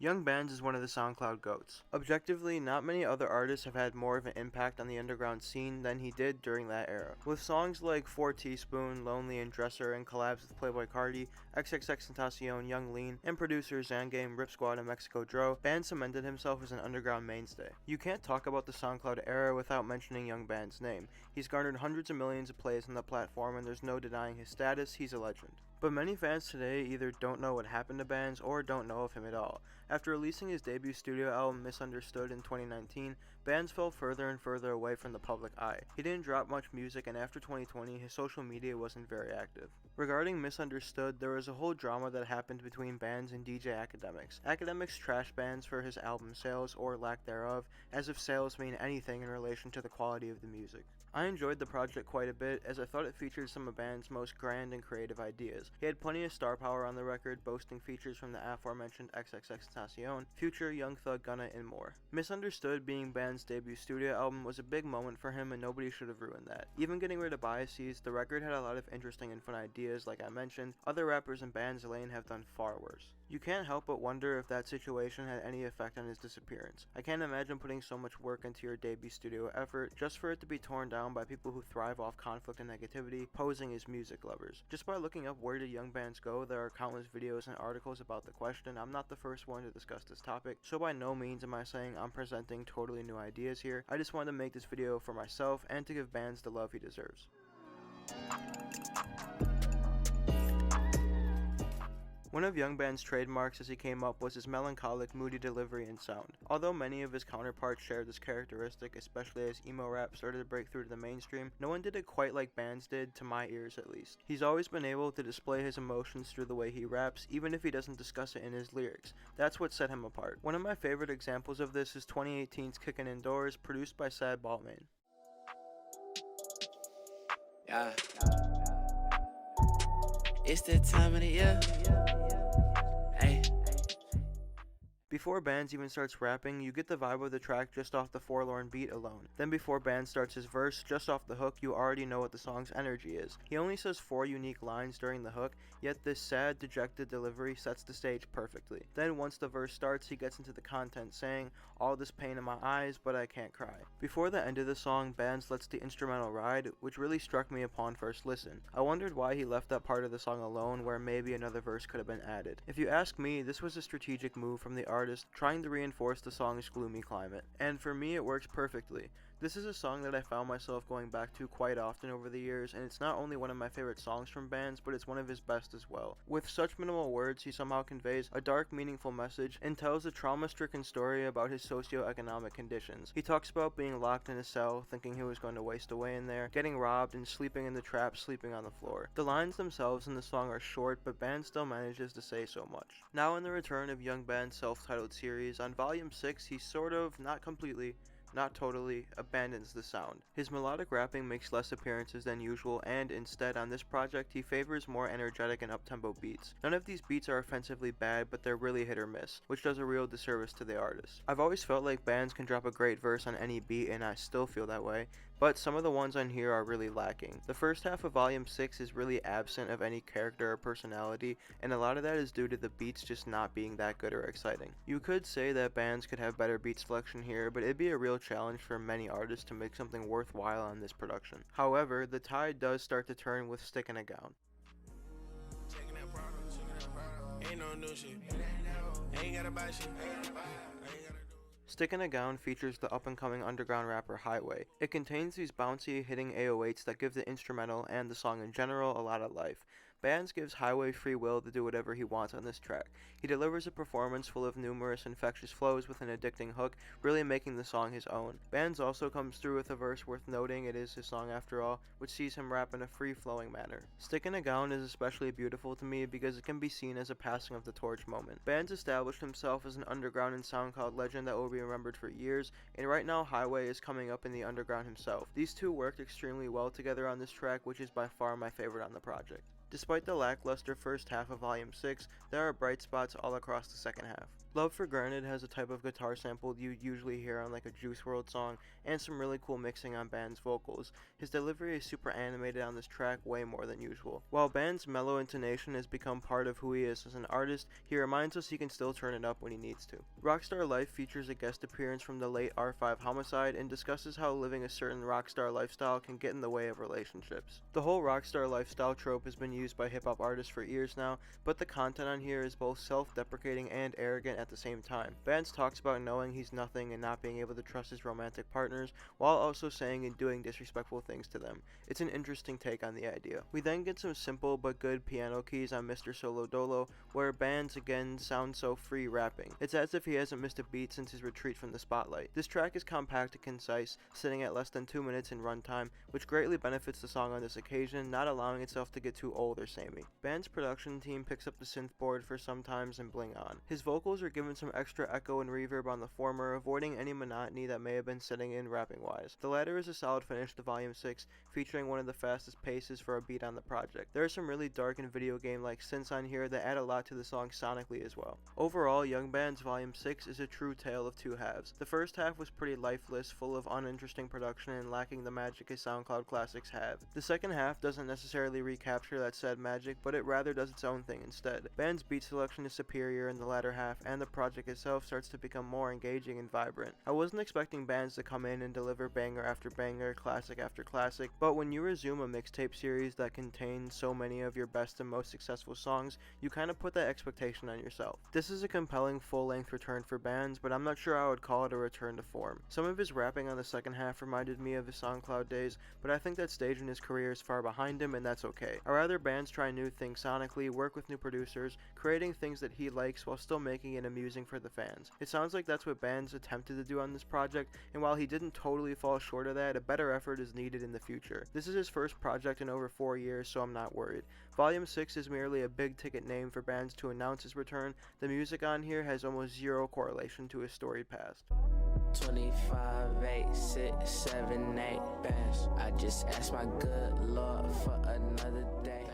Young Bands is one of the SoundCloud GOATs. Objectively, not many other artists have had more of an impact on the underground scene than he did during that era. With songs like 4 Teaspoon, Lonely and Dresser, and collabs with Playboi Carti, XXXTentacion, Young Lean, and producers Zangame, Rip Squad, and Mexico Dro, Band cemented himself as an underground mainstay. You can't talk about the SoundCloud era without mentioning Young Band's name. He's garnered hundreds of millions of plays on the platform, and there's no denying his status. He's a legend. But many fans today either don't know what happened to Bands or don't know of him at all. After releasing his debut studio album Misunderstood in 2019, Bands fell further and further away from the public eye. He didn't drop much music, and after 2020 his social media wasn't very active. Regarding Misunderstood, there was a whole drama that happened between Bands and DJ Academics. Academics trashed Bands for his album sales, or lack thereof, as if sales mean anything in relation to the quality of the music. I enjoyed the project quite a bit, as I thought it featured some of Band's most grand and creative ideas. He had plenty of star power on the record, boasting features from the aforementioned XXXTentacion, Future, Young Thug, Gunna, and more. Misunderstood being Band's debut studio album was a big moment for him, and nobody should have ruined that. Even getting rid of biases, the record had a lot of interesting and fun ideas. Like I mentioned, other rappers in Band's lane have done far worse. You can't help but wonder if that situation had any effect on his disappearance. I can't imagine putting so much work into your debut studio effort just for it to be torn down by people who thrive off conflict and negativity, posing as music lovers. Just by looking up where did Young Bands go, there are countless videos and articles about the question. I'm not the first one to discuss this topic, so by no means am I saying I'm presenting totally new ideas here. I just wanted to make this video for myself and to give Bands the love he deserves. One of Young Band's trademarks as he came up was his melancholic, moody delivery and sound. Although many of his counterparts shared this characteristic, especially as emo rap started to break through to the mainstream, no one did it quite like Bands did, to my ears at least. He's always been able to display his emotions through the way he raps, even if he doesn't discuss it in his lyrics. That's what set him apart. One of my favorite examples of this is 2018's Kickin' Indoors, produced by Sad Baltman. Yeah. It's that time of the year. Hey. Before Bands even starts rapping, you get the vibe of the track just off the forlorn beat alone. Then before Bands starts his verse, just off the hook, you already know what the song's energy is. He only says 4 unique lines during the hook, yet this sad, dejected delivery sets the stage perfectly. Then once the verse starts, he gets into the content, saying, "All this pain in my eyes, but I can't cry." Before the end of the song, Bands lets the instrumental ride, which really struck me upon first listen. I wondered why he left that part of the song alone, where maybe another verse could have been added. If you ask me, this was a strategic move from the artist trying to reinforce the song's gloomy climate, and for me it works perfectly. This is a song that I found myself going back to quite often over the years, and it's not only one of my favorite songs from Bands, but it's one of his best as well. With such minimal words, he somehow conveys a dark, meaningful message and tells a trauma-stricken story about his socio-economic conditions. He talks about being locked in a cell, thinking he was going to waste away in there, getting robbed, and sleeping in the trap, sleeping on the floor. The lines themselves in the song are short, but Bands still manages to say so much. Now in the return of Young Band's self-titled series, on Volume 6 he sort of, not completely, not totally, abandons the sound. His melodic rapping makes less appearances than usual, and instead on this project he favors more energetic and up-tempo beats. None of these beats are offensively bad, but they're really hit or miss, which does a real disservice to the artist. I've always felt like Bands can drop a great verse on any beat, and I still feel that way, but some of the ones on here are really lacking. The first half of Volume 6 is really absent of any character or personality, and a lot of that is due to the beats just not being that good or exciting. You could say that Bands could have better beat selection here, but it'd be a real challenge for many artists to make something worthwhile on this production. However, the tide does start to turn with Stickin' a Gown. Stickin' a Gown features the up-and-coming underground rapper Highway. It contains these bouncy, hitting 808s that give the instrumental and the song in general a lot of life. Bands gives Highway free will to do whatever he wants on this track. He delivers a performance full of numerous infectious flows with an addicting hook, really making the song his own. Bands also comes through with a verse worth noting, it is his song after all, which sees him rap in a free-flowing manner. Stickin' a Gown is especially beautiful to me because it can be seen as a passing of the torch moment. Bands established himself as an underground and SoundCloud legend that will be remembered for years, and right now Highway is coming up in the underground himself. These two worked extremely well together on this track, which is by far my favorite on the project. Despite the lackluster first half of Volume 6, there are bright spots all across the second half. Love for Granted has a type of guitar sample you usually hear on like a Juice WRLD song, and some really cool mixing on Band's vocals. His delivery is super animated on this track, way more than usual. While Band's mellow intonation has become part of who he is as an artist, he reminds us he can still turn it up when he needs to. Rockstar Life features a guest appearance from the late R5 Homicide and discusses how living a certain rockstar lifestyle can get in the way of relationships. The whole rockstar lifestyle trope has been used by hip-hop artists for years now, but the content on here is both self-deprecating and arrogant at the same time. Bands talks about knowing he's nothing and not being able to trust his romantic partners, while also saying and doing disrespectful things to them. It's an interesting take on the idea. We then get some simple but good piano keys on Mr. Solo Dolo, where Bands again sounds so free rapping. It's as if he hasn't missed a beat since his retreat from the spotlight. This track is compact and concise, sitting at less than 2 minutes in runtime, which greatly benefits the song on this occasion, not allowing itself to get too old or samey. Band's production team picks up the synth board for some times and bling on. His vocals are given some extra echo and reverb on the former, avoiding any monotony that may have been setting in rapping wise. The latter is a solid finish to Volume 6, featuring one of the fastest paces for a beat on the project. There are some really dark and video game like synths on here that add a lot to the song sonically as well. Overall, Young Band's Volume 6 is a true tale of two halves. The first half was pretty lifeless, full of uninteresting production and lacking the magic his SoundCloud classics have. The second half doesn't necessarily recapture that said magic, but it rather does its own thing instead. Band's beat selection is superior in the latter half, and the project itself starts to become more engaging and vibrant. I wasn't expecting Bands to come in and deliver banger after banger, classic after classic, but when you resume a mixtape series that contains so many of your best and most successful songs, you kind of put that expectation on yourself. This is a compelling full-length return for Bands, but I'm not sure I would call it a return to form. Some of his rapping on the second half reminded me of his SoundCloud days, but I think that stage in his career is far behind him, and that's okay. I'd rather Bands try new things sonically, work with new producers, creating things that he likes while still making it amusing for the fans. It sounds like that's what Bands attempted to do on this project, and while he didn't totally fall short of that, a better effort is needed in the future. This is his first project in over 4 years, so I'm not worried. Volume 6 is merely a big ticket name for Bands to announce his return. The music on here has almost zero correlation to his storied past. 25, 8, 6, 7, 8 bands. I just asked my good Lord for another day.